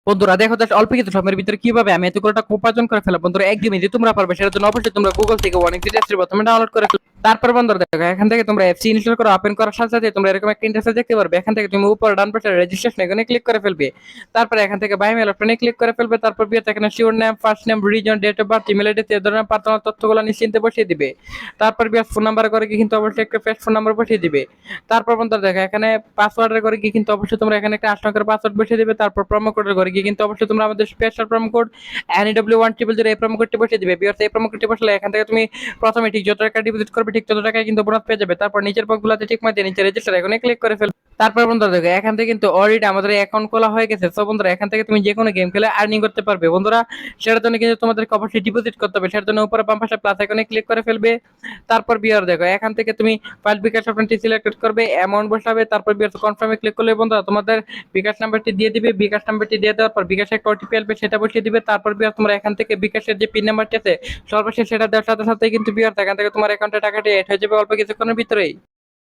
বন্ধুরা দেখো জাস্ট অল্প কিছু সময়ের ভিতরে কিভাবে আমি এতগুলো টাকা উপার্জন করে ফেলা। বন্ধুরা একদমই যে তোমরা পারবে সেটার জন্য অবশ্যই তোমরা গুগল থেকে অনেক ডিটেলস প্রথমে ডাউনলোড করে ফেলো। তারপর বন্ধুরা দেখো এখান থেকে তোমরা অ্যাপস ইনস্টল করে ওপেন করার সাথে সাথে তোমরা এরকম একটা ইন্টারফেস দেখতে পারবে। এখান থেকে তুমি উপর ডান পাশে রেজিস্ট্রেশন এখানে ক্লিক করে ফেলবে। তারপরে এখান থেকে বাই মেল অপশনে ক্লিক করে ফেলবে। তারপর বিয়ে এখানে surname, first name, reason, date of birth, email address এই ধরনের পার্সোনাল তথ্যগুলো নিশ্চিন্তে বসিয়ে দিবে। তারপর বিয়ে ফোন নাম্বার করে কি কিন্তু অবশ্যই একটা ফেস ফোন নাম্বার বসিয়ে দিবে। তারপর বন্ধুরা দেখো এখানে পাসওয়ার্ডের করে কি কিন্তু অবশ্যই তোমরা এখানে একটা 8 অঙ্কের পাসওয়ার্ড বসিয়ে দিবে। তারপর প্রোমো কোডের করে কি কিন্তু অবশ্যই তোমরা আমাদের স্পেশাল প্রোমো কোড NEW1000 এই প্রোমো কোডটি বসিয়ে দিবে। বিয়ার্স এই প্রোমো কোডটি বসালে এখান থেকে তুমি প্রথমে ঠিক যত টাকা ডিপোজিট করবে ঠিক তত টাকায় কিন্তু বোনাস পেয়ে যাবে। তারপর নিচের বক্সগুলোতে ঠিক মতো নিচে রেজিস্টার এখানে ক্লিক করে ফেলবে। তারপর বন্ধুরা দেখো এখান থেকে কিন্তু অলরেডি আমাদের অ্যাকাউন্ট খোলা হয়ে গেছে। সো বন্ধুরা এখান থেকে তুমি যে কোনো গেম খেলে আর্নিং করতে পারবে। বন্ধুরা সেটার জন্য কিন্তু তোমাদেরকে অবশ্যই ডিপোজিট করতে হবে। সেটার জন্য উপরে বাম পাশে প্লাস আইকনে ক্লিক করে ফেলবে। তারপর বিয়ার দেখো এখান থেকে তুমি ফার্স্ট বিকাশ অপশনটি সিলেক্ট করবে, অ্যামাউন্ট বসাবে। তারপর বিয়ার কনফার্মে ক্লিক করলে বন্ধুরা তোমাদের বিকাশ নাম্বারটি দিয়ে দিবে। বিকাশ নাম্বারটি দিয়ে দেওয়ার পর বিকাশে একটা ওটিপি আসবে সেটা বসিয়ে দিবে। তারপর বিয়ার তোমরা এখান থেকে বিকাশের যে পিন নাম্বারটি আছে সর্বশেষ সেটা দেওয়ার সাথে সাথে কিন্তু বিয়ার এখান থেকে তোমার অ্যাকাউন্টে টাকাটি এড হয়ে যাবে অল্প কিছুক্ষণের ভিতরেই।